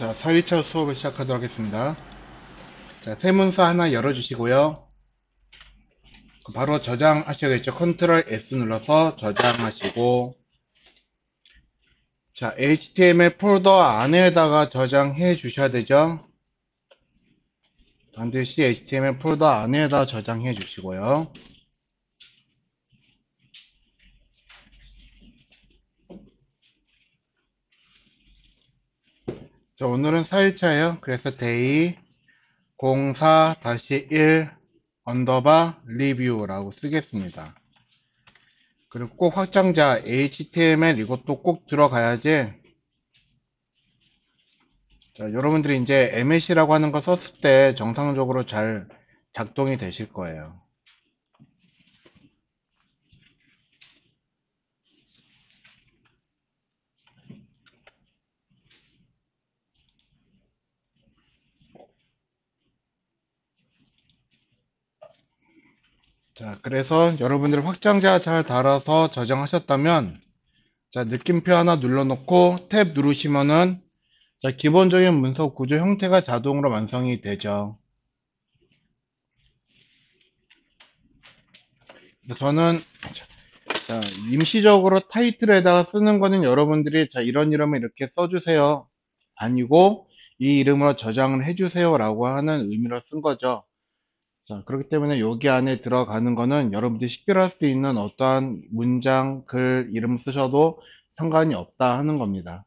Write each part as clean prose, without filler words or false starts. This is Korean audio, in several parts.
자, 4일차 수업을 시작하도록 하겠습니다. 자, 세문서 하나 열어주시고요. 바로 저장하셔야겠죠. 컨트롤 S 눌러서 저장하시고, 자, HTML 폴더 안에다가 저장해 주셔야 되죠. 반드시 HTML 폴더 안에다 저장해 주시고요. 자, 오늘은 4일차예요. 그래서 데이 04-1 언더바 리뷰라고 쓰겠습니다. 그리고 꼭 확장자 HTML 이것도 꼭 들어가야지. 자, 여러분들이 이제 MSC라고 하는 거 썼을 때 정상적으로 잘 작동이 되실 거예요. 자, 그래서 여러분들이 확장자 잘 달아서 저장하셨다면, 자, 느낌표 하나 눌러놓고 탭 누르시면은, 자, 기본적인 문서 구조 형태가 자동으로 완성이 되죠. 저는, 자, 임시적으로 타이틀에다가 쓰는 거는 여러분들이, 자, 이런 이름을 이렇게 써주세요. 아니고, 이 이름으로 저장을 해주세요. 라고 하는 의미로 쓴 거죠. 자, 그렇기 때문에 여기 안에 들어가는 거는 여러분들이 식별할 수 있는 어떠한 문장, 글, 이름 쓰셔도 상관이 없다 하는 겁니다.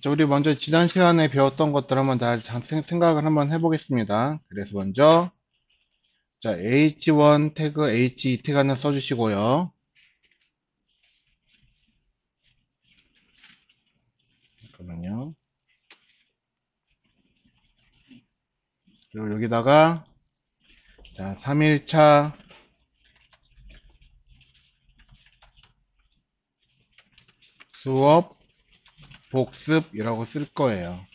자, 우리 먼저 지난 시간에 배웠던 것들 한번 다 생각을 한번 해보겠습니다. 그래서 먼저, 자, H1 태그, H2 태그 하나 써주시고요. 잠깐만요. 그리고 여기다가, 자, 3일차 수업 복습이라고 쓸 거예요.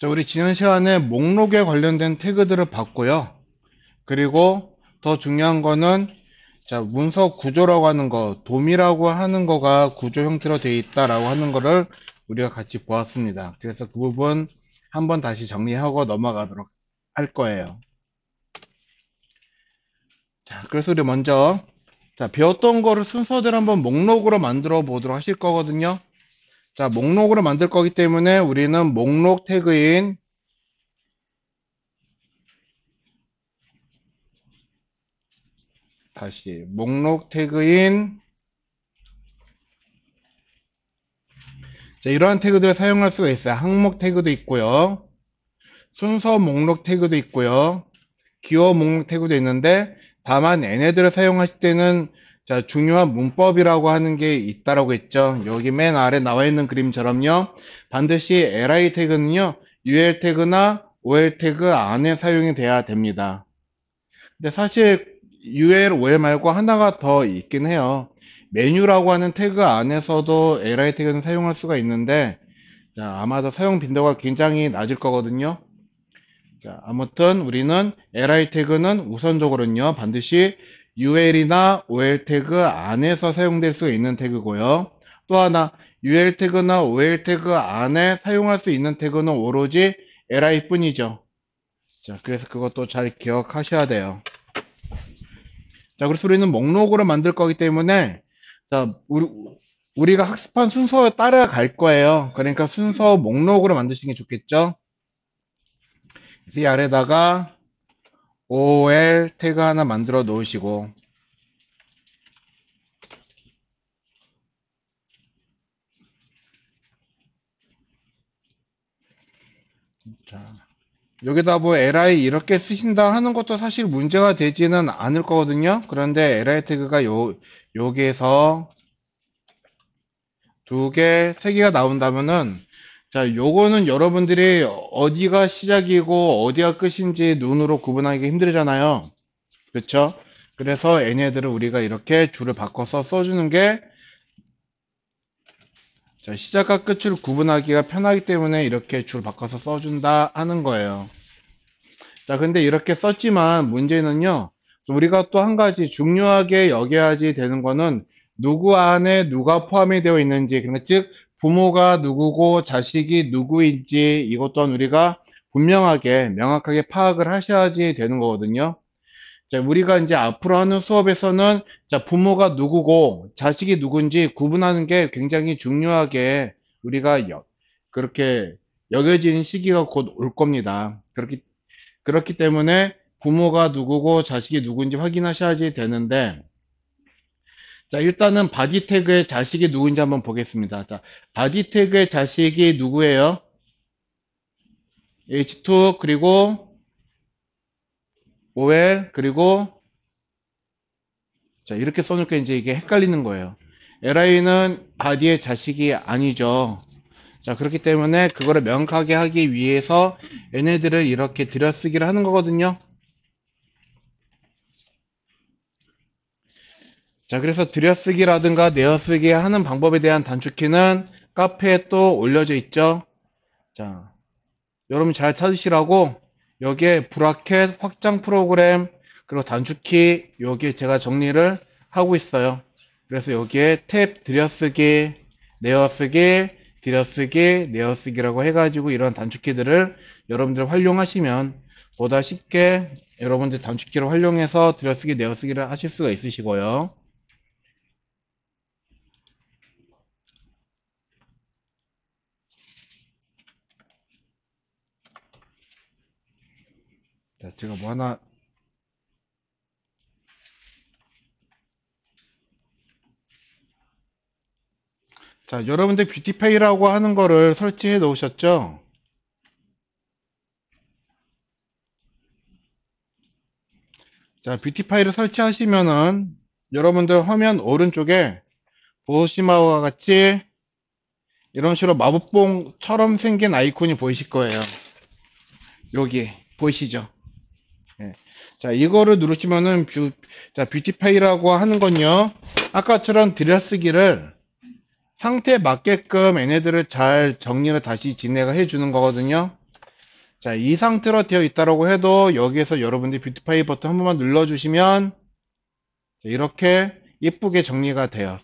자, 우리 지난 시간에 목록에 관련된 태그들을 봤고요. 그리고 더 중요한 거는, 자, 문서 구조라고 하는 거, 돔이라고 하는 거가 구조 형태로 되어 있다라고 하는 거를 우리가 같이 보았습니다. 그래서 그 부분 한번 다시 정리하고 넘어가도록 할 거예요. 자, 그래서 우리 먼저, 자, 배웠던 거를 순서대로 한번 목록으로 만들어 보도록 하실 거거든요. 자, 목록으로 만들 거기 때문에 우리는 목록 태그인 다시 목록 태그인, 자, 이러한 태그들을 사용할 수가 있어요. 항목 태그도 있고요. 순서 목록 태그도 있고요. 기호 목록 태그도 있는데, 다만 얘네들을 사용하실 때는, 자, 중요한 문법이라고 하는 게 있다라고 했죠. 여기 맨 아래 나와 있는 그림처럼요. 반드시 li 태그는요, ul 태그나 ol 태그 안에 사용이 돼야 됩니다. 근데 사실 ul, ol 말고 하나가 더 있긴 해요. 메뉴라고 하는 태그 안에서도 li 태그는 사용할 수가 있는데, 자, 아마도 사용 빈도가 굉장히 낮을 거거든요. 자, 아무튼 우리는 li 태그는 우선적으로는요, 반드시 ul이나 ol 태그 안에서 사용될 수 있는 태그고요. 또 하나, ul 태그나 ol 태그 안에 사용할 수 있는 태그는 오로지 li 뿐이죠. 자, 그래서 그것도 잘 기억하셔야 돼요. 자, 그래서 우리는 목록으로 만들 거기 때문에, 자, 우리가 학습한 순서에 따라갈 거예요. 그러니까 순서 목록으로 만드시는 게 좋겠죠? 그래서 이 아래다가 ol 태그 하나 만들어 놓으시고, 자, 여기다 뭐 li 이렇게 쓰신다 하는 것도 사실 문제가 되지는 않을 거거든요. 그런데 li 태그가 여기에서 두 개, 세 개가 나온다면은, 자, 요거는 여러분들이 어디가 시작이고 어디가 끝인지 눈으로 구분하기 힘들잖아요. 그렇죠? 그래서 얘네들을 우리가 이렇게 줄을 바꿔서 써주는 게 자, 시작과 끝을 구분하기가 편하기 때문에 이렇게 줄 바꿔서 써준다 하는 거예요. 자, 근데 이렇게 썼지만 문제는요, 우리가 또 한 가지 중요하게 여겨야지 되는 거는 누구 안에 누가 포함이 되어 있는지, 그러니까 즉, 부모가 누구고 자식이 누구인지 이것 또한 우리가 분명하게, 명확하게 파악을 하셔야지 되는 거거든요. 자, 우리가 이제 앞으로 하는 수업에서는 자, 부모가 누구고 자식이 누군지 구분하는 게 굉장히 중요하게 우리가 그렇게 여겨지는 시기가 곧 올 겁니다. 그렇기 때문에 부모가 누구고 자식이 누군지 확인하셔야지 되는데, 자, 일단은 바디 태그의 자식이 누구인지 한번 보겠습니다. 자, 바디 태그의 자식이 누구예요? H2, 그리고 OL, 그리고 자, 이렇게 써놓으니까 이제 이게 헷갈리는 거예요. LI는 바디의 자식이 아니죠. 자, 그렇기 때문에 그거를 명확하게 하기 위해서 얘네들을 이렇게 들여쓰기를 하는 거거든요. 자, 그래서 들여쓰기라든가 내어쓰기 하는 방법에 대한 단축키는 카페에 또 올려져 있죠. 자, 여러분 잘 찾으시라고 여기에 브라켓 확장 프로그램 그리고 단축키 여기 제가 정리를 하고 있어요. 그래서 여기에 탭 들여쓰기, 내어쓰기, 들여쓰기, 내어쓰기라고 해가지고 이런 단축키들을 여러분들 활용하시면 보다 쉽게 여러분들 단축키를 활용해서 들여쓰기, 내어쓰기를 하실 수가 있으시고요. 자, 제가 뭐 하나 자, 여러분들 뷰티페이라고 하는 거를 설치해 놓으셨죠? 자, 뷰티파이를 설치하시면은 여러분들 화면 오른쪽에 보시는 바와 같이 이런 식으로 마법봉처럼 생긴 아이콘이 보이실 거예요. 여기 보이시죠? 예. 자, 이거를 누르시면은 자, 뷰티파이라고 하는 건요. 아까처럼 들여쓰기를 상태에 맞게끔 얘네들을 잘 정리를 다시 진행해 주는 거거든요. 자, 이 상태로 되어 있다라고 해도 여기에서 여러분들이 뷰티파이 버튼 한 번만 눌러주시면 이렇게 예쁘게 정리가 돼요.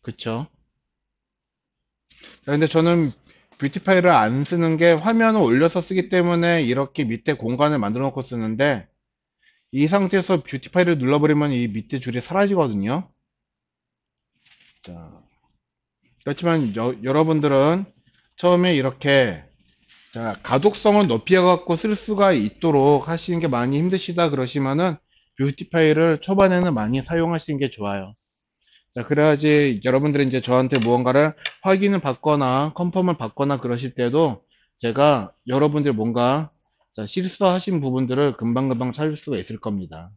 그쵸? 자, 근데 저는 뷰티파이를 안 쓰는 게 화면을 올려서 쓰기 때문에 이렇게 밑에 공간을 만들어 놓고 쓰는데 이 상태에서 뷰티파이를 눌러버리면 이 밑에 줄이 사라지거든요. 자, 그렇지만 여러분들은 처음에 이렇게 자, 가독성을 높여갖고 쓸 수가 있도록 하시는 게 많이 힘드시다 그러시면은 뷰티파이를 초반에는 많이 사용하시는 게 좋아요. 자, 그래야지 여러분들이 이제 저한테 무언가를 확인을 받거나 컨펌을 받거나 그러실 때도 제가 여러분들 뭔가 자, 실수하신 부분들을 금방금방 찾을 수가 있을 겁니다.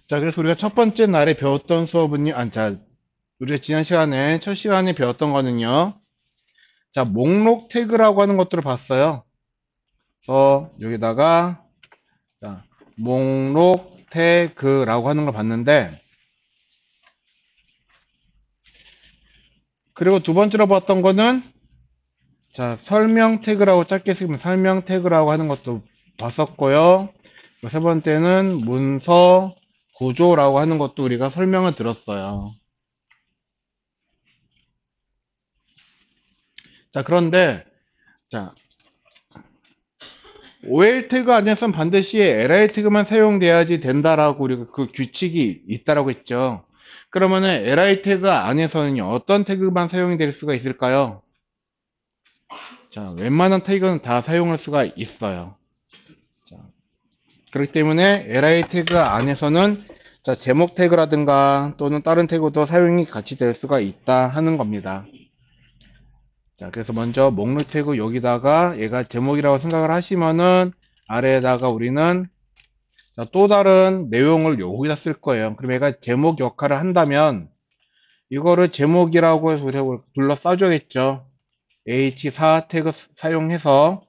자, 그래서 우리가 첫 번째 날에 배웠던 수업은요, 자, 우리가 지난 시간에, 첫 시간에 배웠던 거는요, 자, 목록 태그라고 하는 것들을 봤어요. 그래서 여기다가, 자, 목록 태그라고 하는 걸 봤는데, 그리고 두 번째로 봤던 거는, 자, 설명 태그라고 짧게 쓰면 설명 태그라고 하는 것도 봤었고요. 세 번째는 문서 구조라고 하는 것도 우리가 설명을 들었어요. 자, 그런데, 자, OL 태그 안에서는 반드시 LI 태그만 사용돼야지 된다라고 우리가 그 규칙이 있다라고 했죠. 그러면은 LI 태그 안에서는요, 어떤 태그만 사용이 될 수가 있을까요? 자, 웬만한 태그는 다 사용할 수가 있어요. 자, 그렇기 때문에 LI 태그 안에서는 자, 제목 태그라든가 또는 다른 태그도 사용이 같이 될 수가 있다 하는 겁니다. 자, 그래서 먼저 목록 태그 여기다가 얘가 제목이라고 생각을 하시면은 아래에다가 우리는 자, 또 다른 내용을 여기다 쓸 거예요. 그럼 얘가 제목 역할을 한다면 이거를 제목이라고 해서 우리가 둘러싸줘야겠죠. H4 태그 사용해서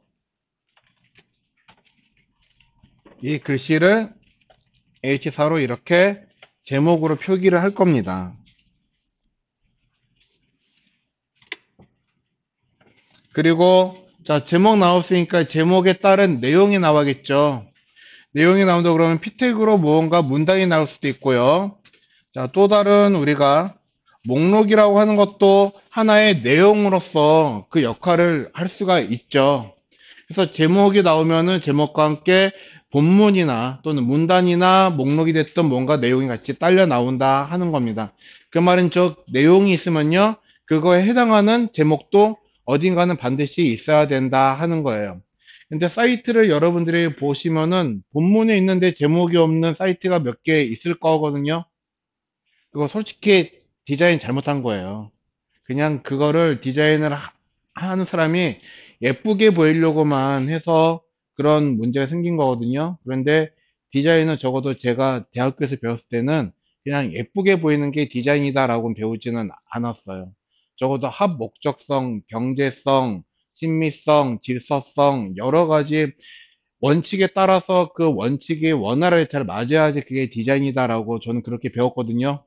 이 글씨를 H4로 이렇게 제목으로 표기를 할 겁니다. 그리고 자, 제목 나왔으니까 제목에 따른 내용이 나와겠죠. 내용이 나온다 그러면 p 태그로 무언가 문단이 나올 수도 있고요. 자, 또 다른 우리가 목록이라고 하는 것도 하나의 내용으로서 그 역할을 할 수가 있죠. 그래서 제목이 나오면은 제목과 함께 본문이나 또는 문단이나 목록이 됐던 뭔가 내용이 같이 딸려 나온다 하는 겁니다. 그 말은 저 내용이 있으면요, 그거에 해당하는 제목도 어딘가는 반드시 있어야 된다 하는 거예요. 근데 사이트를 여러분들이 보시면은 본문에 있는데 제목이 없는 사이트가 몇 개 있을 거거든요. 그거 솔직히 디자인 잘못한 거예요. 그냥 그거를 디자인을 하는 사람이 예쁘게 보이려고만 해서 그런 문제가 생긴 거거든요. 그런데 디자인은 적어도 제가 대학교에서 배웠을 때는 그냥 예쁘게 보이는 게 디자인이다라고 배우지는 않았어요. 적어도 합 목적성, 경제성, 친미성, 질서성, 여러 가지 원칙에 따라서 그 원칙이 원활하게 잘 맞아야지 그게 디자인이다라고 저는 그렇게 배웠거든요.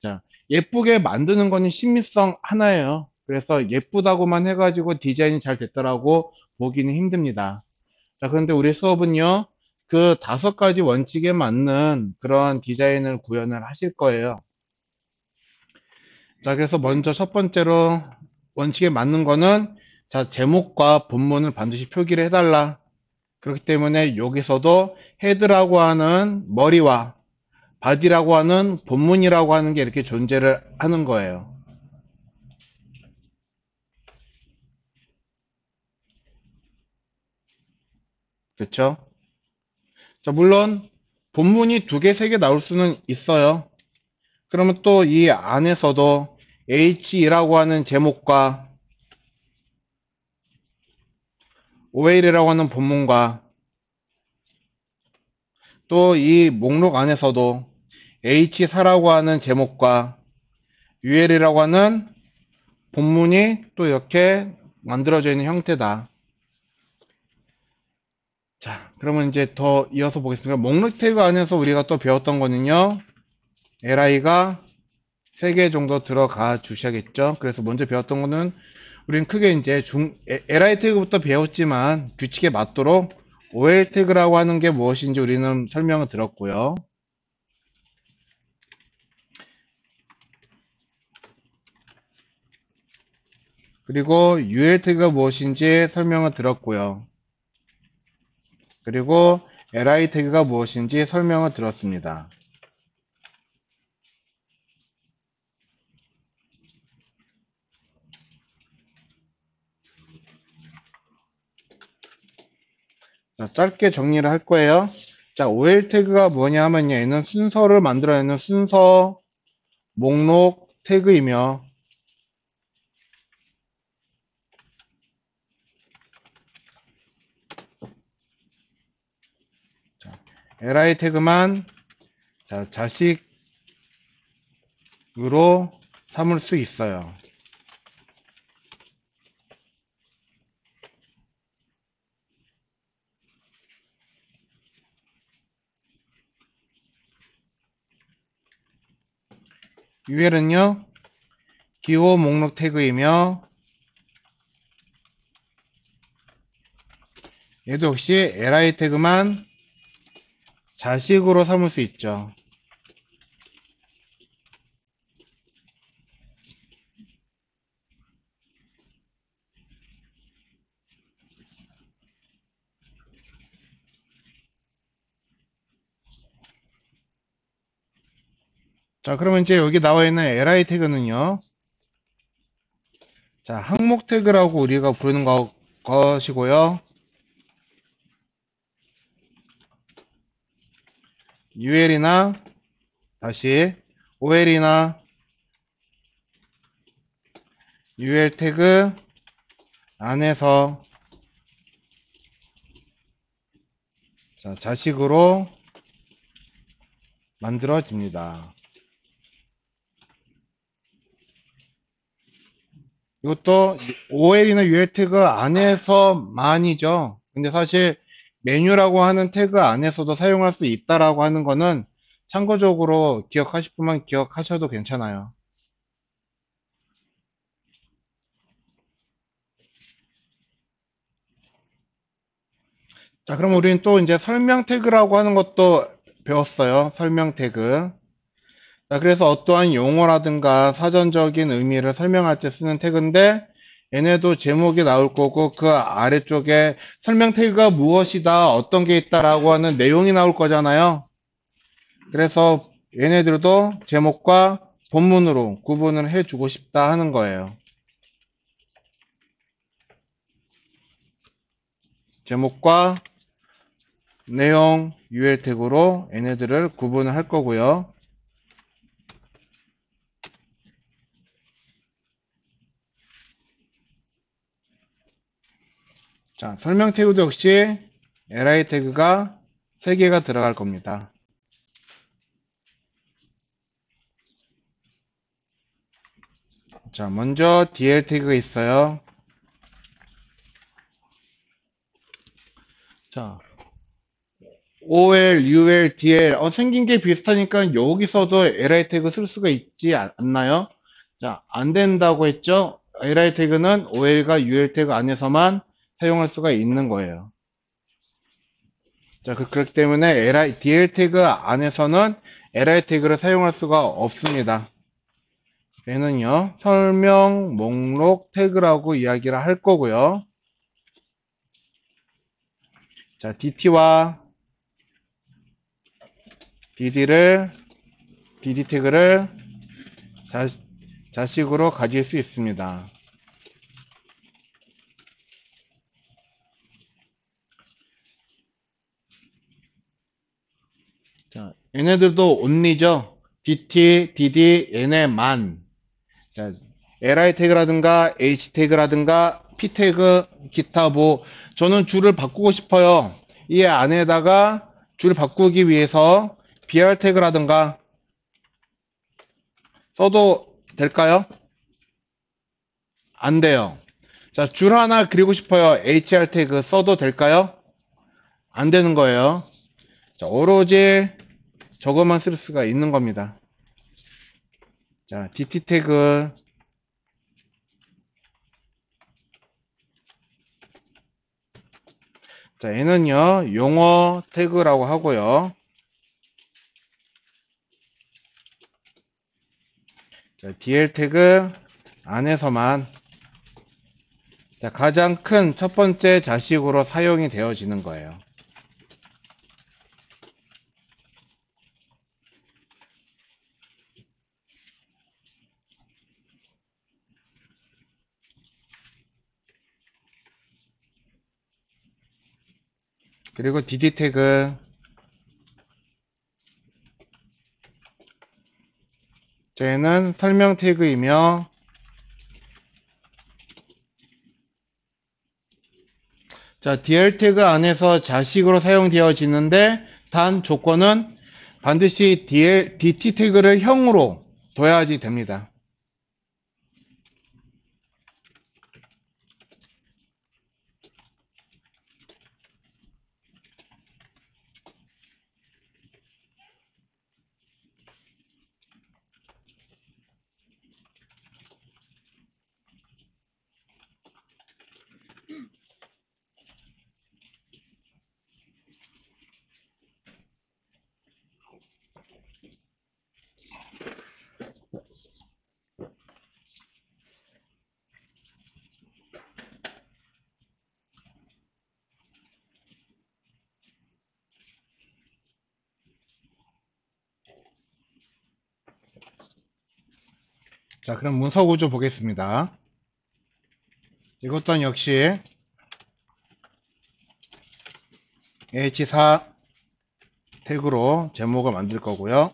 자, 예쁘게 만드는 거는 심미성 하나예요. 그래서 예쁘다고만 해가지고 디자인이 잘 됐다라고 보기는 힘듭니다. 자, 그런데 우리 수업은요, 그 5가지 원칙에 맞는 그러한 디자인을 구현을 하실 거예요. 자, 그래서 먼저 첫 번째로 원칙에 맞는 거는 자, 제목과 본문을 반드시 표기를 해달라. 그렇기 때문에 여기서도 헤드라고 하는 머리와 바디라고 하는 본문이라고 하는 게 이렇게 존재를 하는 거예요. 그렇죠? 자, 물론 본문이 2개, 3개 나올 수는 있어요. 그러면 또 이 안에서도 H2라고 하는 제목과 OL이라고 하는 본문과 또 이 목록 안에서도 H4라고 하는 제목과 UL이라고 하는 본문이 또 이렇게 만들어져 있는 형태다. 자, 그러면 이제 더 이어서 보겠습니다. 목록 태그 안에서 우리가 또 배웠던 거는요, li가 3개 정도 들어가 주셔야겠죠. 그래서 먼저 배웠던 거는 우리는 크게 이제 li 태그부터 배웠지만 규칙에 맞도록 ol 태그라고 하는 게 무엇인지 우리는 설명을 들었고요. 그리고 ul 태그가 무엇인지 설명을 들었고요. 그리고 li 태그가 무엇인지 설명을 들었습니다. 자, 짧게 정리를 할 거예요. 자, OL 태그가 뭐냐 하면요. 얘는 순서를 만들어내는 순서 목록 태그이며, 자, li 태그만 자, 자식으로 삼을 수 있어요. UL은요, 기호 목록 태그이며, 얘도 역시 li 태그만 자식으로 삼을 수 있죠. 자, 그러면 이제 여기 나와 있는 li 태그는요, 자, 항목 태그라고 우리가 부르는 것이고요. UL이나 다시 OL이나 UL 태그 안에서 자, 자식으로 만들어집니다. 이것도 OL이나 UL 태그 안에서만이죠. 근데 사실 메뉴라고 하는 태그 안에서도 사용할 수 있다라고 하는 거는 참고적으로 기억하실 분만 기억하셔도 괜찮아요. 자, 그럼 우리는 또 이제 설명 태그라고 하는 것도 배웠어요. 설명 태그. 자, 그래서 어떠한 용어라든가 사전적인 의미를 설명할 때 쓰는 태그인데, 얘네도 제목이 나올 거고, 그 아래쪽에 설명 태그가 무엇이다, 어떤 게 있다라고 하는 내용이 나올 거잖아요. 그래서 얘네들도 제목과 본문으로 구분을 해주고 싶다 하는 거예요. 제목과 내용 UL 태그로 얘네들을 구분을 할 거고요. 자, 설명 태그도 역시 li 태그가 3개가 들어갈 겁니다. 자, 먼저 dl 태그가 있어요. 자, OL, UL, DL 생긴 게 비슷하니까 여기서도 li 태그 쓸 수가 있지 않나요? 자, 안 된다고 했죠? li 태그는 OL과 UL 태그 안에서만 사용할 수가 있는 거예요. 자, 그렇기 때문에 DL 태그 안에서는 li 태그를 사용할 수가 없습니다. 얘는요, 설명 목록 태그라고 이야기를 할 거고요. 자, DT와 DD 태그를 자식으로 가질 수 있습니다. 자, 얘네들도 only죠. DT, DD, 얘네만. 자, li 태그라든가 h 태그라든가 p 태그, 기타 뭐 저는 줄을 바꾸고 싶어요. 이 안에다가 줄 바꾸기 위해서 br 태그라든가 써도 될까요? 안 돼요. 자, 줄 하나 그리고 싶어요. hr 태그 써도 될까요? 안 되는 거예요. 자, 오로지 저것만 쓸 수가 있는 겁니다. 자, dt 태그. 자, 얘는요, 용어 태그라고 하고요. 자, dl 태그 안에서만 자, 가장 큰 첫 번째 자식으로 사용이 되어지는 거예요. 그리고 dd 태그. 쟤는 설명 태그이며 자, dl 태그 안에서 자식으로 사용되어지는데 단 조건은 반드시 dt 태그를 형으로 둬야지 됩니다. 자, 그럼 문서 구조 보겠습니다. 이것 또한 역시 h4 태그로 제목을 만들 거고요.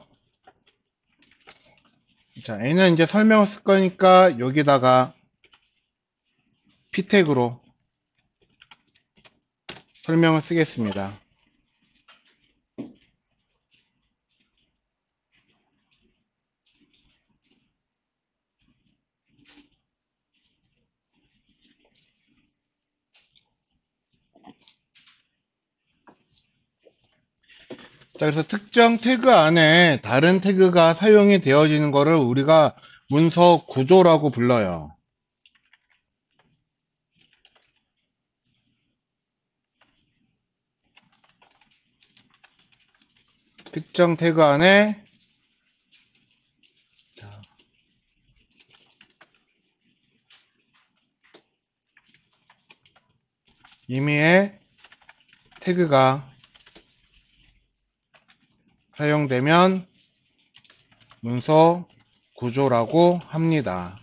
자, A는 이제 설명을 쓸 거니까 여기다가 P 태그로 설명을 쓰겠습니다. 자, 그래서 특정 태그 안에 다른 태그가 사용이 되어지는 것을 우리가 문서 구조라고 불러요. 특정 태그 안에 임의의 태그가 사용되면 문서 구조라고 합니다.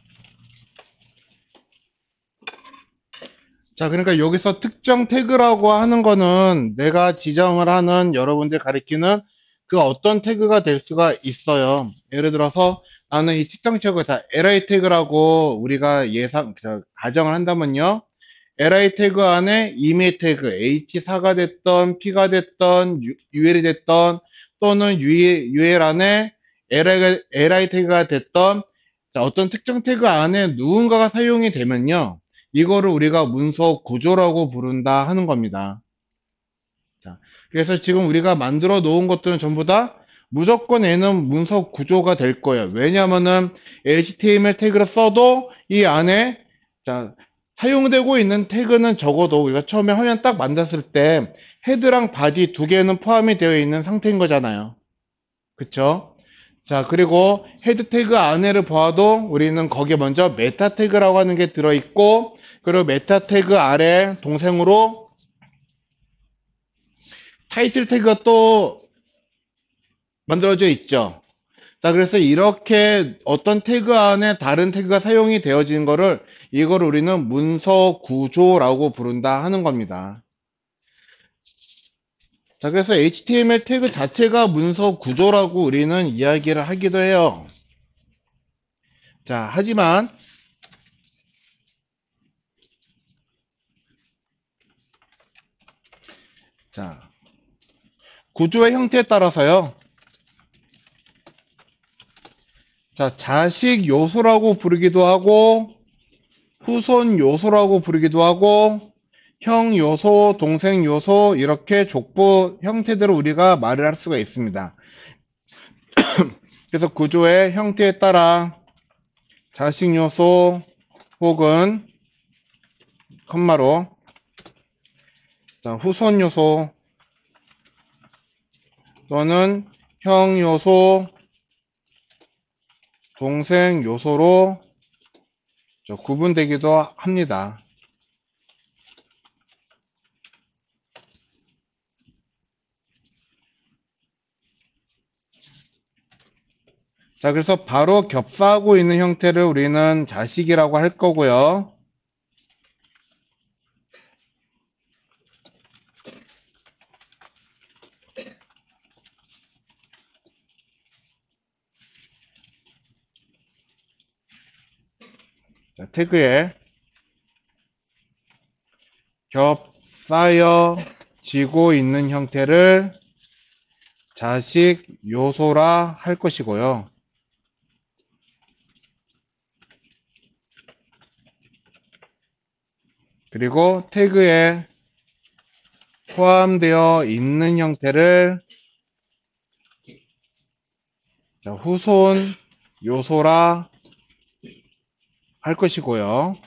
자, 그러니까 여기서 특정 태그라고 하는 거는 내가 지정을 하는 여러분들 가리키는 그 어떤 태그가 될 수가 있어요. 예를 들어서 나는 이 특정 태그 다 li 태그라고 우리가 가정을 한다면요. li 태그 안에 이메일 태그 h4가 됐던 p가 됐던 ul이 됐던 또는 ul 안에 li 태그가 됐던 어떤 특정 태그 안에 누군가가 사용이 되면요. 이거를 우리가 문서 구조라고 부른다 하는 겁니다. 자, 그래서 지금 우리가 만들어 놓은 것들은 전부 다 무조건 얘는 문서 구조가 될 거예요. 왜냐하면은 HTML 태그를 써도 이 안에 자, 사용되고 있는 태그는 적어도 우리가 처음에 화면 딱 만들었을 때 헤드랑 바디 두 개는 포함이 되어 있는 상태인 거잖아요. 그쵸? 자, 그리고 헤드 태그 안에를 보아도 우리는 거기에 먼저 메타 태그라고 하는 게 들어있고, 그리고 메타 태그 아래 동생으로 타이틀 태그가 또 만들어져 있죠. 자, 그래서 이렇게 어떤 태그 안에 다른 태그가 사용이 되어지는 거를 이거를 우리는 문서 구조라고 부른다 하는 겁니다. 자, 그래서 HTML 태그 자체가 문서 구조라고 우리는 이야기를 하기도 해요. 자, 하지만 자, 구조의 형태에 따라서요. 자, 자식 요소라고 부르기도 하고, 후손 요소라고 부르기도 하고, 형 요소, 동생 요소, 이렇게 족보 형태대로 우리가 말을 할 수가 있습니다. 그래서 구조의 형태에 따라 자식 요소 혹은 컴마로 자, 후손 요소 또는 형 요소, 동생 요소로 구분되기도 합니다. 자, 그래서 바로 겹사하고 있는 형태를 우리는 자식이라고 할 거고요. 자, 태그에 겹싸여지고 있는 형태를 자식 요소라 할 것이고요. 그리고 태그에 포함되어 있는 형태를 후손 요소라 할 것이고요.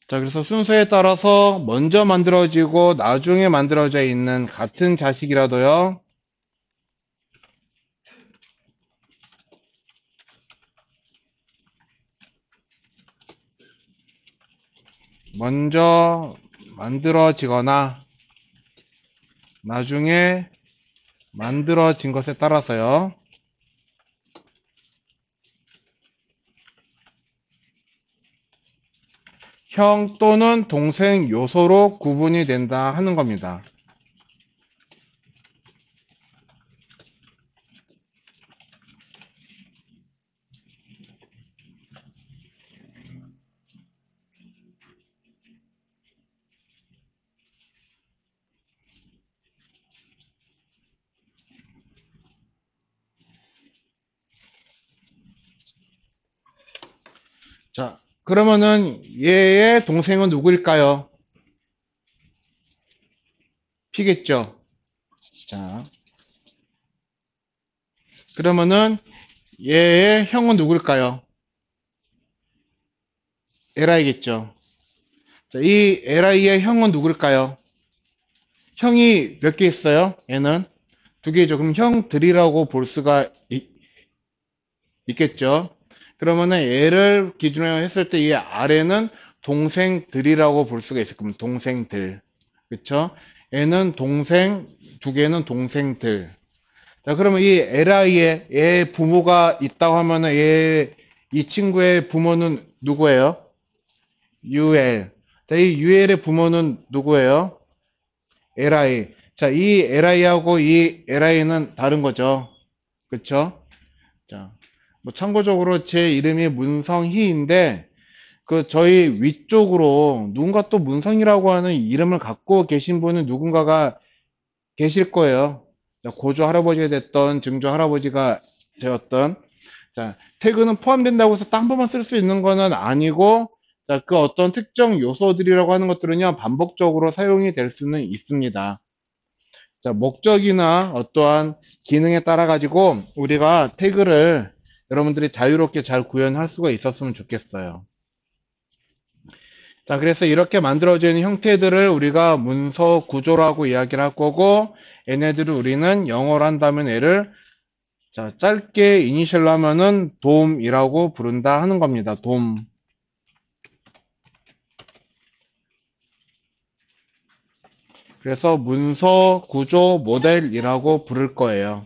자, 그래서 순서에 따라서 먼저 만들어지고 나중에 만들어져 있는 같은 자식이라도요. 먼저 만들어지거나 나중에 만들어진 것에 따라서요. 형 또는 동생 요소로 구분이 된다 하는 겁니다. 자, 그러면은 얘의 동생은 누구일까요? P겠죠. 자, 그러면은 얘의 형은 누구일까요? Li겠죠. 자, 이 Li의 형은 누구일까요? 형이 몇 개 있어요? 얘는 두 개죠. 그럼 형들이라고 볼 수가 있겠죠. 그러면은 얘를 기준으로 했을 때 이 아래는 동생들이라고 볼 수가 있을 겁니다. 동생들. 그쵸? 얘는 동생, 두 개는 동생들. 자, 그러면 이 LI에 얘 부모가 있다고 하면은 이 친구의 부모는 누구예요? UL. 자, 이 UL의 부모는 누구예요? LI. 자, 이 LI하고 이 LI는 다른 거죠. 그쵸? 자, 뭐 참고적으로 제 이름이 문성희인데 그 저희 위쪽으로 누군가 또 문성이라고 하는 이름을 갖고 계신 분은 누군가가 계실 거예요. 자, 고조 할아버지가 됐던 증조 할아버지가 되었던 자, 태그는 포함된다고 해서 딱 한 번만 쓸 수 있는 거는 아니고 자, 그 어떤 특정 요소들이라고 하는 것들은요 반복적으로 사용이 될 수는 있습니다. 자, 목적이나 어떠한 기능에 따라 가지고 우리가 태그를 여러분들이 자유롭게 잘 구현할 수가 있었으면 좋겠어요. 자, 그래서 이렇게 만들어져 있는 형태들을 우리가 문서 구조라고 이야기를 할 거고, 얘네들을 우리는 영어로 한다면 얘를 자, 짧게 이니셜로 하면은 돔이라고 부른다 하는 겁니다. 돔. 그래서 문서 구조 모델이라고 부를 거예요.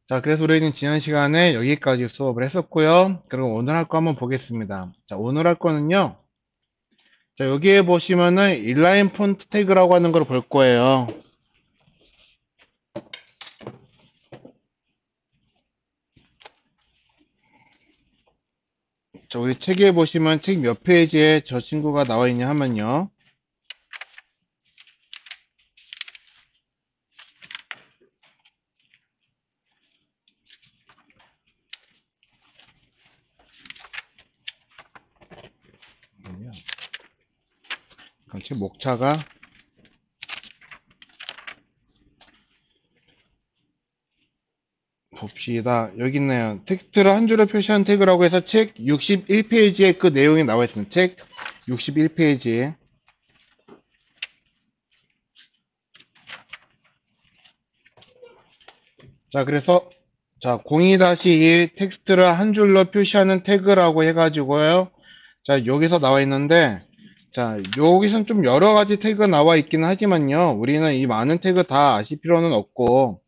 자, 그래서 우리는 지난 시간에 여기까지 수업을 했었고요. 그리고 오늘 할 거 한번 보겠습니다. 자, 오늘 할 거는요. 자, 여기에 보시면은 인라인 폰트 태그라고 하는 걸 볼 거예요. 자, 우리 책에 보시면 책 몇 페이지에 저 친구가 나와 있냐 하면요. 책 목차가 봅시다. 여기 있네요. 텍스트를 한 줄로 표시한 태그라고 해서 책 61페이지에 그 내용이 나와 있습니다. 책 61페이지에. 자, 그래서 자, 02-2 텍스트를 한 줄로 표시하는 태그라고 해가지고요. 자, 여기서 나와 있는데 자, 여기선 좀 여러 가지 태그가 나와 있기는 하지만요. 우리는 이 많은 태그 다 아실 필요는 없고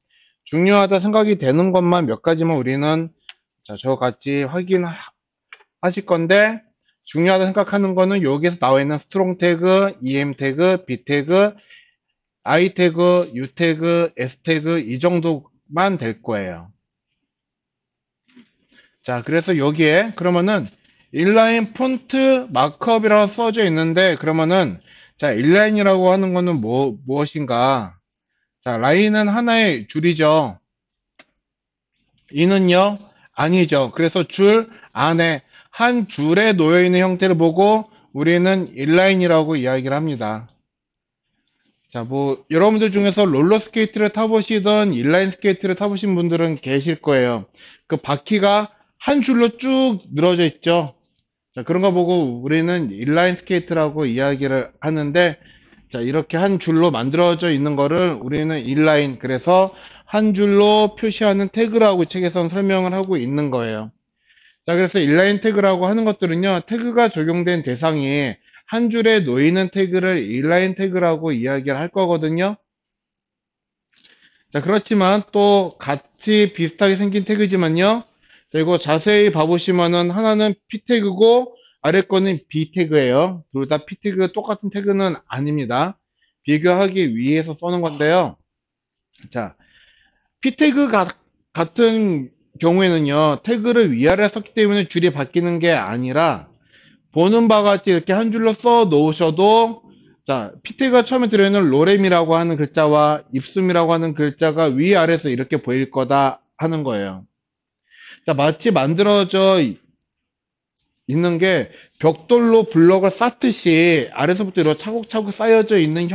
중요하다 생각이 되는 것만 몇 가지만 우리는 자, 저같이 확인하실 건데 중요하다 생각하는 거는 여기에서 나와 있는 스트롱 태그, em 태그, b 태그, i 태그, u 태그, s 태그 이 정도만 될 거예요. 자, 그래서 여기에 그러면은 인라인 폰트 마크업이라고 써져 있는데 그러면은 자, 인라인이라고 하는 거는 무엇인가? 자, 라인은 하나의 줄이죠. 이는요? 아니죠. 그래서 줄 안에 한 줄에 놓여 있는 형태를 보고 우리는 인라인이라고 이야기를 합니다. 자, 뭐 여러분들 중에서 롤러 스케이트를 타보시던 인라인 스케이트를 타보신 분들은 계실 거예요. 그 바퀴가 한 줄로 쭉 늘어져 있죠. 자, 그런 거 보고 우리는 인라인 스케이트라고 이야기를 하는데 자, 이렇게 한 줄로 만들어져 있는 거를 우리는 인라인, 그래서 한 줄로 표시하는 태그라고 책에선 설명을 하고 있는 거예요. 자, 그래서 인라인 태그라고 하는 것들은요, 태그가 적용된 대상이 한 줄에 놓이는 태그를 인라인 태그라고 이야기를 할 거거든요. 자, 그렇지만 또 같이 비슷하게 생긴 태그지만요. 자, 이거 자세히 봐보시면은 하나는 P 태그고 아래 거는 B 태그예요. 둘 다 P 태그 똑같은 태그는 아닙니다. 비교하기 위해서 써는 건데요. 자, P 태그 같은 경우에는요, 태그를 위아래 썼기 때문에 줄이 바뀌는 게 아니라 보는 바와 같이 이렇게 한 줄로 써 놓으셔도 자, 피태그가 처음에 들어있는 로렘이라고 하는 글자와 입숨이라고 하는 글자가 위아래에서 이렇게 보일 거다 하는 거예요. 자, 마치 만들어져 있는 게 벽돌로 블럭을 쌓듯이 아래서부터 이렇게 차곡차곡 쌓여져 있는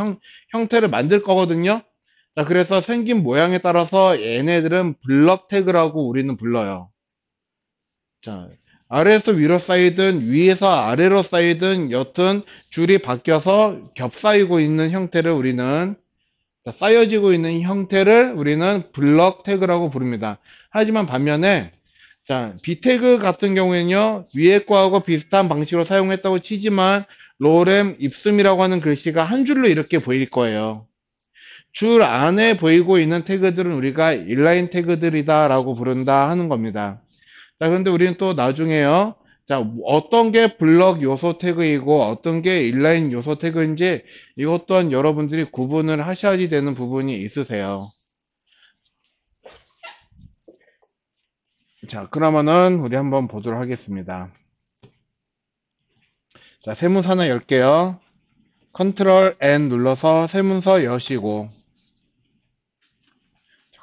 형태를 만들 거거든요. 자, 그래서 생긴 모양에 따라서 얘네들은 블럭 태그라고 우리는 불러요. 자, 아래에서 위로 쌓이든 위에서 아래로 쌓이든 여튼 줄이 바뀌어서 겹쌓이고 있는 형태를 우리는 쌓여지고 있는 형태를 우리는 블럭 태그라고 부릅니다. 하지만 반면에 자, 비태그 같은 경우에는요, 위에 거하고 비슷한 방식으로 사용했다고 치지만, 로렘, 입숨이라고 하는 글씨가 한 줄로 이렇게 보일 거예요. 줄 안에 보이고 있는 태그들은 우리가 인라인 태그들이다라고 부른다 하는 겁니다. 자, 그런데 우리는 또 나중에요, 자, 어떤 게 블럭 요소 태그이고 어떤 게 인라인 요소 태그인지 이것 또한 여러분들이 구분을 하셔야 되는 부분이 있으세요. 자, 그러면은 우리 한번 보도록 하겠습니다. 자, 세문서 하나 열게요. 컨트롤 N 눌러서 세문서 여시고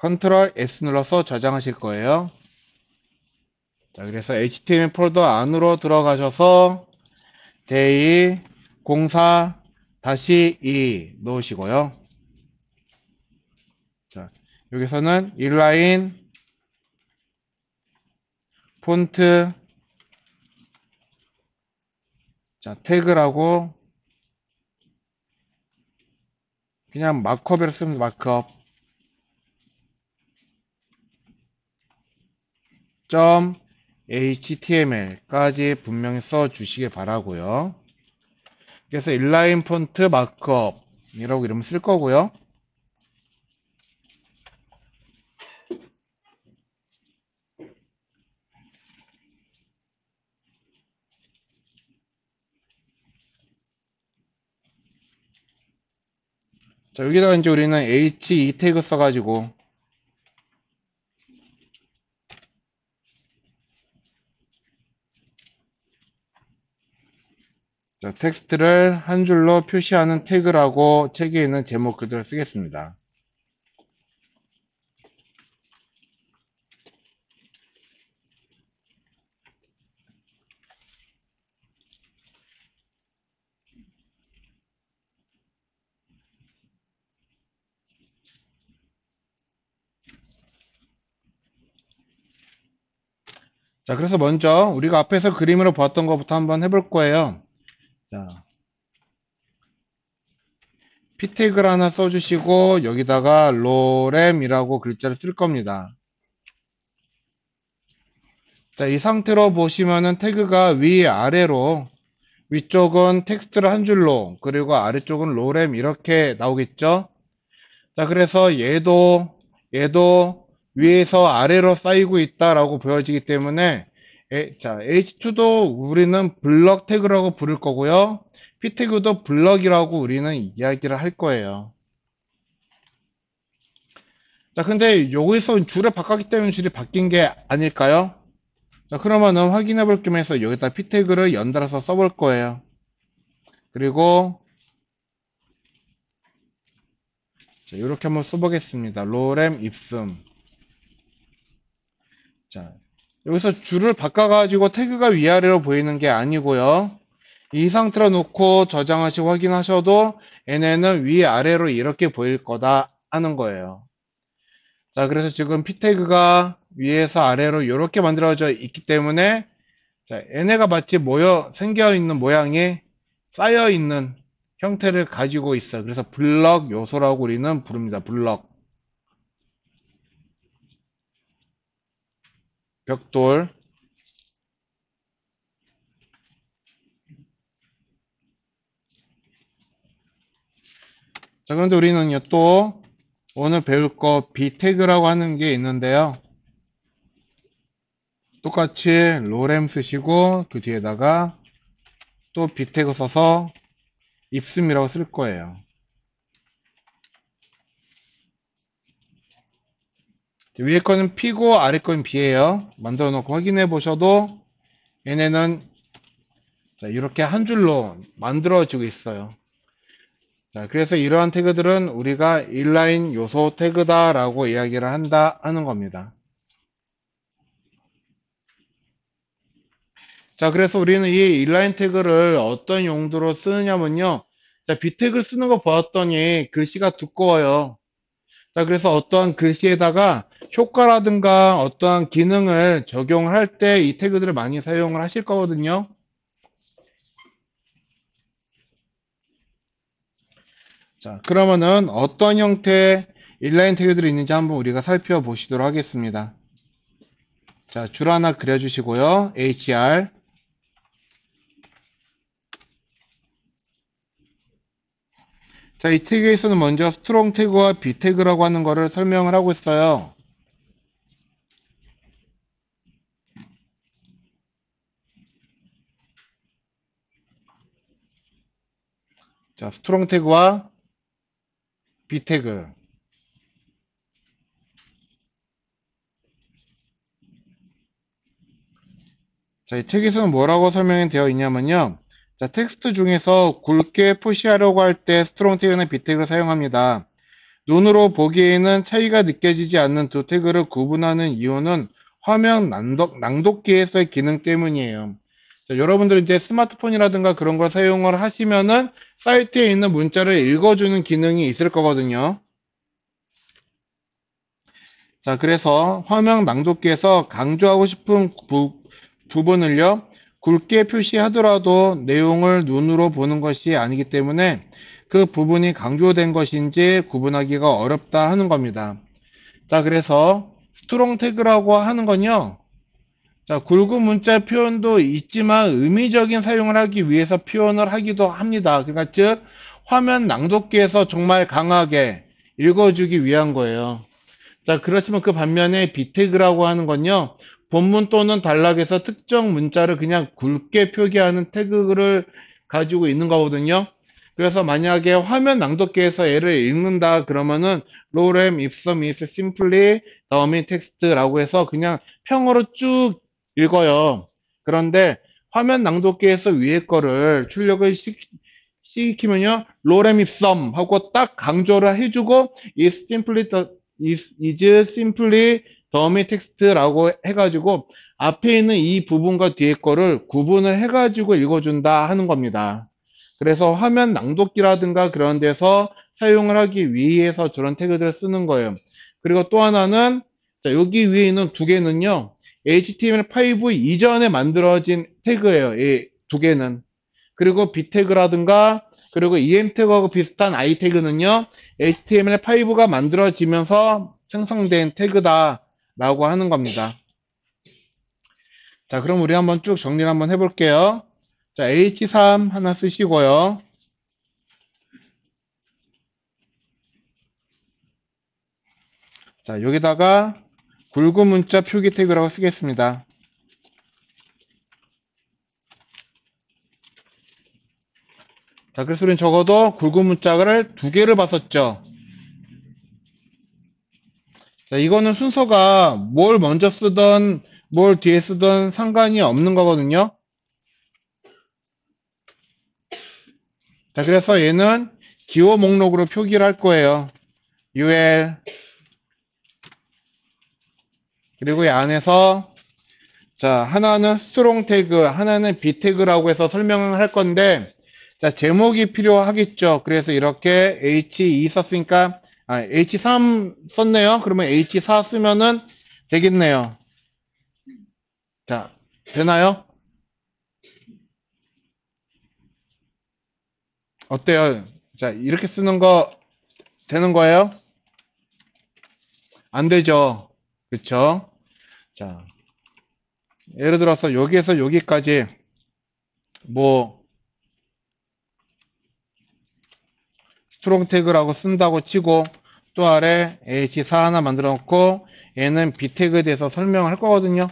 컨트롤 S 눌러서 저장하실 거예요. 자, 그래서 HTML 폴더 안으로 들어가셔서 데이 04-2 넣으시고요. 자, 여기서는 인라인 폰트 자, 태그라고 그냥 마크업이라 쓰면 마크업 .html까지 분명히 써 주시길 바라고요. 그래서 인라인 폰트 마크업이라고 이름 쓸 거고요. 자, 여기다가 이제 우리는 he 태그 써가지고 자, 텍스트를 한 줄로 표시하는 태그라고 책에 있는 제목 그대로 쓰겠습니다. 자, 그래서 먼저 우리가 앞에서 그림으로 보았던 것부터 한번 해볼 거예요. 자, p 태그를 하나 써주시고 여기다가 로렘이라고 글자를 쓸 겁니다. 자, 이 상태로 보시면은 태그가 위아래로 위쪽은 텍스트를 한 줄로 그리고 아래쪽은 로렘 이렇게 나오겠죠. 자, 그래서 얘도 위에서 아래로 쌓이고 있다라고 보여지기 때문에 자, h2도 우리는 블럭 태그라고 부를 거고요. p 태그도 블럭이라고 우리는 이야기를 할 거예요. 자, 근데 여기서 줄을 바꿨기 때문에 줄이 바뀐 게 아닐까요? 자, 그러면은 확인해 볼 겸 해서 여기다 p 태그를 연달아서 써볼 거예요. 그리고 자, 이렇게 한번 써보겠습니다. 로렘 입숨. 자, 여기서 줄을 바꿔가지고 태그가 위아래로 보이는 게 아니고요. 이 상태로 놓고 저장하시고 확인하셔도 얘네는 위아래로 이렇게 보일 거다 하는 거예요. 자, 그래서 지금 p 태그가 위에서 아래로 이렇게 만들어져 있기 때문에 자, 얘네가 마치 생겨 있는 모양이 쌓여 있는 형태를 가지고 있어요. 그래서 블럭 요소라고 우리는 부릅니다. 블럭. 벽돌. 자, 그런데 우리는요, 또 오늘 배울 거 비태그라고 하는 게 있는데요. 똑같이 로렘 쓰시고 그 뒤에다가 또 비태그 써서 입숨이라고 쓸 거예요. 위에 거는 P고 아래 거는 B예요. 만들어 놓고 확인해 보셔도 얘네는 이렇게 한 줄로 만들어지고 있어요. 자, 그래서 이러한 태그들은 우리가 인라인 요소 태그다라고 이야기를 한다 하는 겁니다. 자, 그래서 우리는 이 인라인 태그를 어떤 용도로 쓰느냐면요. 자, 비택을 쓰는 거 보았더니 글씨가 두꺼워요. 자, 그래서 어떠한 글씨에다가 효과라든가 어떠한 기능을 적용을 할 때 이 태그들을 많이 사용을 하실 거거든요. 자, 그러면은 어떤 형태의 인라인 태그들이 있는지 한번 우리가 살펴보시도록 하겠습니다. 자, 줄 하나 그려주시고요. HR. 자, 이 태그에서는 먼저 스트롱 태그와 비 태그라고 하는 거를 설명을 하고 있어요. 자, 스트롱 태그와 비 태그. 자, 이 책에서는 뭐라고 설명이 되어 있냐면요. 자, 텍스트 중에서 굵게 표시하려고 할 때 스트롱 태그나 비 태그를 사용합니다. 눈으로 보기에는 차이가 느껴지지 않는 두 태그를 구분하는 이유는 화면 낭독기에서의 기능 때문이에요. 자, 여러분들 이제 스마트폰이라든가 그런 걸 사용을 하시면은 사이트에 있는 문자를 읽어주는 기능이 있을 거거든요. 자, 그래서 화면 낭독기에서 강조하고 싶은 부분을요, 굵게 표시하더라도 내용을 눈으로 보는 것이 아니기 때문에 그 부분이 강조된 것인지 구분하기가 어렵다 하는 겁니다. 자, 그래서 스트롱 태그라고 하는 건요, 자, 굵은 문자 표현도 있지만 의미적인 사용을 하기 위해서 표현을 하기도 합니다. 그러니까 즉, 화면 낭독기에서 정말 강하게 읽어주기 위한 거예요. 자, 그렇지만 그 반면에 비태그라고 하는 건요, 본문 또는 단락에서 특정 문자를 그냥 굵게 표기하는 태그를 가지고 있는 거거든요. 그래서 만약에 화면 낭독기에서 얘를 읽는다 그러면은 lorem ipsum is simply dummy text라고 해서 그냥 평어로 쭉 읽어요. 그런데 화면 낭독기에서 위에 거를 출력을 시키면요, lorem ipsum 하고 딱 강조를 해주고 is simply is simply dummy text라고 해가지고 앞에 있는 이 부분과 뒤에 거를 구분을 해가지고 읽어준다 하는 겁니다. 그래서 화면 낭독기라든가 그런 데서 사용을 하기 위해서 저런 태그들을 쓰는 거예요. 그리고 또 하나는 자, 여기 위에 있는 두 개는요. HTML5 이전에 만들어진 태그예요. 이 두 개는. 그리고 B 태그라든가 그리고 EM 태그하고 비슷한 I 태그는요. HTML5가 만들어지면서 생성된 태그다라고 하는 겁니다. 자, 그럼 우리 한번 쭉 정리를 한번 해볼게요. 자, H3 하나 쓰시고요. 자, 여기다가 굵은 문자 표기 태그라고 쓰겠습니다. 자, 그래서 우리는 적어도 굵은 문자를 두 개를 봤었죠. 자, 이거는 순서가 뭘 먼저 쓰던 뭘 뒤에 쓰던 상관이 없는 거거든요. 자, 그래서 얘는 기호 목록으로 표기를 할 거예요. UL 그리고 이 안에서 자, 하나는 스트롱 태그, 하나는 비 태그라고 해서 설명을 할 건데 자, 제목이 필요하겠죠. 그래서 이렇게 H2 썼으니까 H3 썼네요. 그러면 H4 쓰면은 되겠네요. 자, 되나요? 어때요? 자, 이렇게 쓰는 거 되는 거예요? 안 되죠. 그쵸? 자, 예를 들어서 여기에서 여기까지 뭐 스트롱 태그라고 쓴다고 치고 또 아래 H4 하나 만들어 놓고 얘는 B 태그에 대해서 설명을 할 거거든요.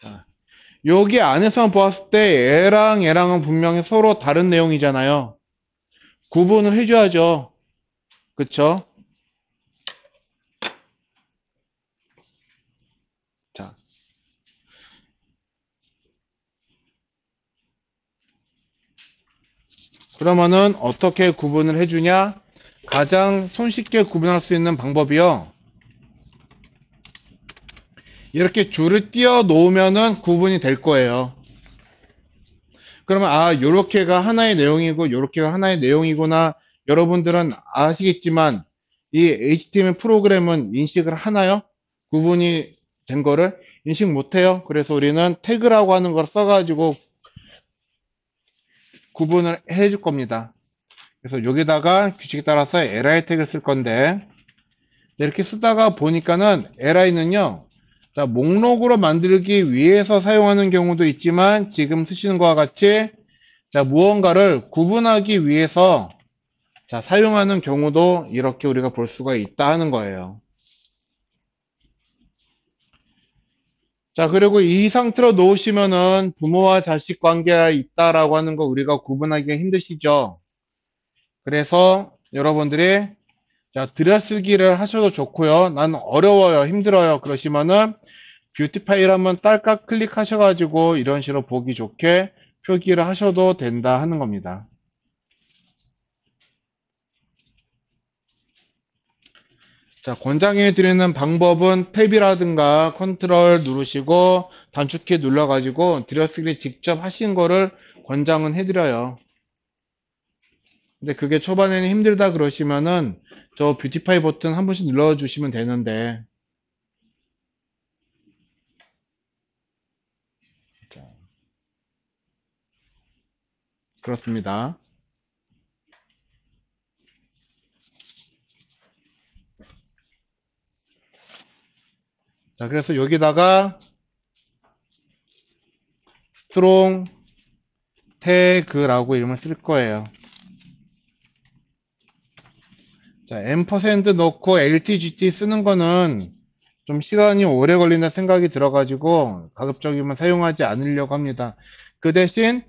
자, 여기 안에서만 보았을 때 얘랑 얘랑은 분명히 서로 다른 내용이잖아요. 구분을 해줘야죠. 그쵸? 자, 그러면은 어떻게 구분을 해주냐? 가장 손쉽게 구분할 수 있는 방법이요. 이렇게 줄을 띄워 놓으면은 구분이 될 거예요. 그러면 요렇게가 하나의 내용이고 요렇게가 하나의 내용이구나. 여러분들은 아시겠지만 이 HTML 프로그램은 인식을 하나요? 구분이 된 거를 인식 못해요. 그래서 우리는 태그라고 하는 걸 써가지고 구분을 해줄 겁니다. 그래서 여기다가 규칙에 따라서 li 태그를 쓸 건데 이렇게 쓰다가 보니까는 li는요. 자, 목록으로 만들기 위해서 사용하는 경우도 있지만 지금 쓰시는 것과 같이 자, 무언가를 구분하기 위해서 자, 사용하는 경우도 이렇게 우리가 볼 수가 있다 하는 거예요. 자, 그리고 이 상태로 놓으시면은 부모와 자식 관계가 있다라고 하는 거 우리가 구분하기가 힘드시죠? 그래서 여러분들이 자, 들여쓰기를 하셔도 좋고요. 난 어려워요, 힘들어요. 그러시면은 뷰티 파일 한번 딸깍 클릭하셔가지고 이런 식으로 보기 좋게 표기를 하셔도 된다 하는 겁니다. 자, 권장해 드리는 방법은 탭이라든가 컨트롤 누르시고 단축키 눌러가지고 들여쓰기 직접 하신 거를 권장은 해드려요. 근데 그게 초반에는 힘들다 그러시면은 저 뷰티파이 버튼 한 번씩 눌러주시면 되는데 자, 그렇습니다. 자, 그래서 여기다가 스트롱 태그라고 이름을 쓸 거예요. 자, M% 넣고 LTGT 쓰는 거는 좀 시간이 오래 걸린다 생각이 들어가지고 가급적이면 사용하지 않으려고 합니다. 그 대신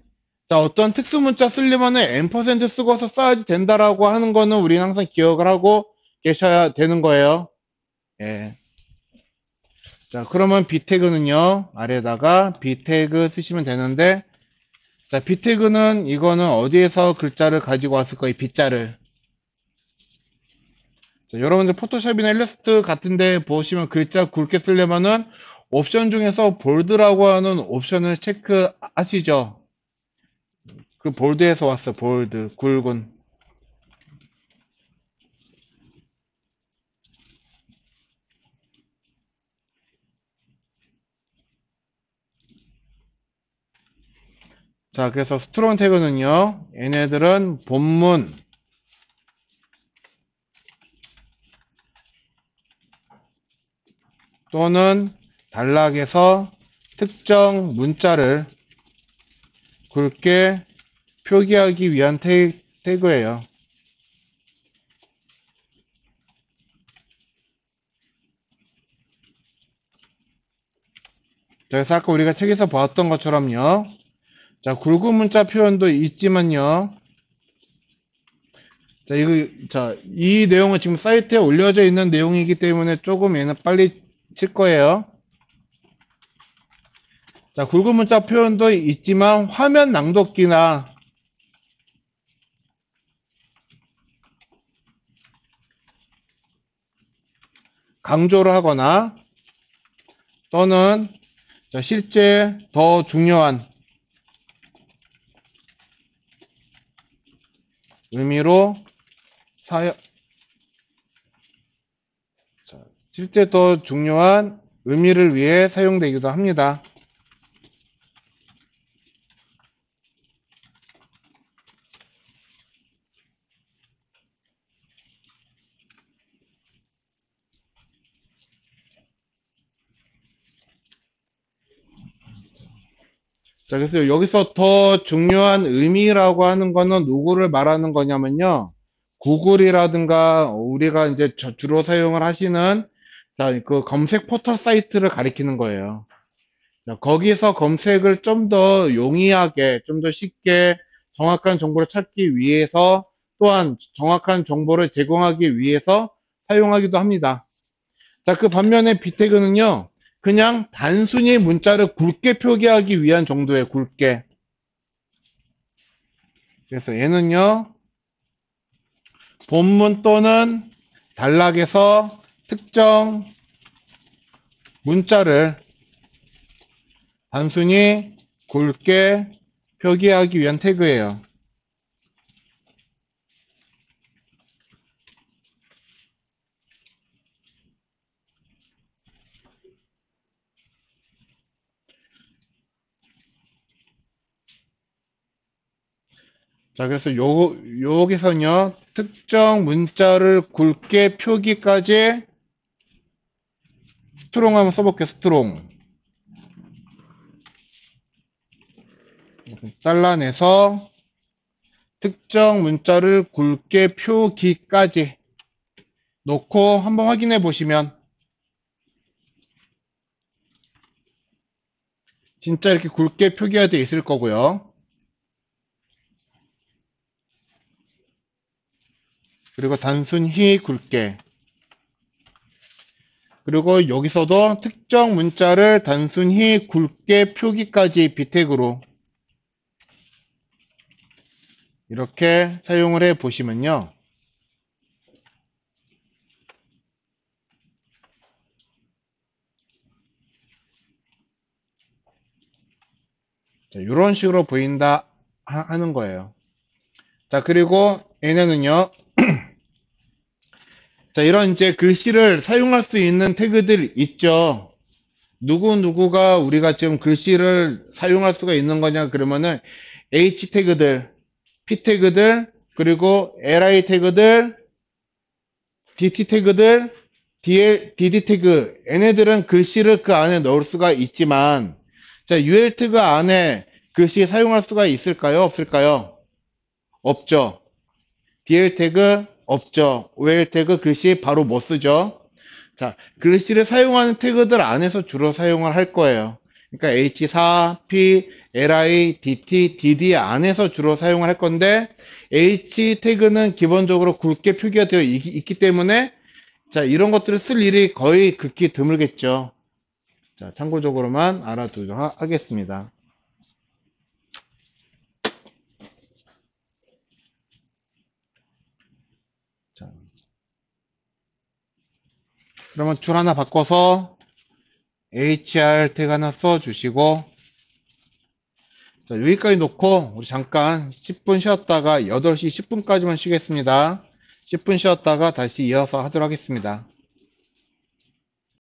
자, 어떤 특수 문자 쓰려면은 M% 쓰고서 써야지 된다라고 하는 거는 우리는 항상 기억을 하고 계셔야 되는 거예요. 예. 자, 그러면 B 태그는요, 아래에다가 B 태그 쓰시면 되는데, 자, B 태그는 이거는 어디에서 글자를 가지고 왔을 거예요, B자를. 자, 여러분들 포토샵이나 일러스트 같은데 보시면 글자 굵게 쓰려면은 옵션 중에서 볼드라고 하는 옵션을 체크하시죠. 그 볼드에서 왔어, 볼드, 굵은. 자, 그래서 스트롱 태그는요, 얘네들은 본문, 또는 단락에서 특정 문자를 굵게 표기하기 위한 태그예요. 자, 그래서 아까 우리가 책에서 보았던 것처럼요. 자, 굵은 문자 표현도 있지만요. 자, 이 내용은 지금 사이트에 올려져 있는 내용이기 때문에 조금 얘는 빨리 칠 거예요. 자, 굵은 문자 표현도 있지만 화면 낭독기나 강조를 하거나 또는 자, 실제 더 중요한 의미로 사용, 자, 실제 더 중요한 의미를 위해 사용되기도 합니다. 자, 그래서 여기서 더 중요한 의미라고 하는 거는 누구를 말하는 거냐면요. 구글이라든가 우리가 이제 주로 사용을 하시는 자, 그 검색 포털 사이트를 가리키는 거예요. 자, 거기서 검색을 좀 더 용이하게, 좀 더 쉽게 정확한 정보를 찾기 위해서 또한 정확한 정보를 제공하기 위해서 사용하기도 합니다. 자, 그 반면에 비태그는요, 그냥 단순히 문자를 굵게 표기하기 위한 정도의 굵게. 그래서 얘는요, 본문 또는 단락에서 특정 문자를 단순히 굵게 표기하기 위한 태그예요. 자, 그래서 여기서는요, 특정 문자를 굵게 표기까지 스트롱 한번 써볼게요, 스트롱. 잘라내서 특정 문자를 굵게 표기까지 놓고 한번 확인해 보시면 진짜 이렇게 굵게 표기가 되어 있을 거고요. 그리고 단순히 굵게. 그리고 여기서도 특정 문자를 단순히 굵게 표기까지 비택으로 이렇게 사용을 해 보시면요. 자, 이런 식으로 보인다 하는 거예요. 자, 그리고 얘네는요. 자, 이런 이제 글씨를 사용할 수 있는 태그들 있죠. 누구누구가 우리가 지금 글씨를 사용할 수가 있는 거냐 그러면은 H 태그들, P 태그들, 그리고 LI 태그들, DT 태그들, DD 태그, 얘네들은 글씨를 그 안에 넣을 수가 있지만, 자, UL 태그 안에 글씨 사용할 수가 있을까요? 없을까요? 없죠. DL 태그 없죠. OL 태그 글씨 바로 못 쓰죠. 자, 글씨를 사용하는 태그들 안에서 주로 사용을 할 거예요. 그러니까 H4, P, LI, DT, DD 안에서 주로 사용을 할 건데 H 태그는 기본적으로 굵게 표기가 되어 있기 때문에 자, 이런 것들을 쓸 일이 거의 극히 드물겠죠. 자, 참고적으로만 알아두도록 하겠습니다. 자, 그러면 줄 하나 바꿔서 HR 태그 하나 써주시고 자, 여기까지 놓고 우리 잠깐 10분 쉬었다가 8시 10분까지만 쉬겠습니다. 10분 쉬었다가 다시 이어서 하도록 하겠습니다.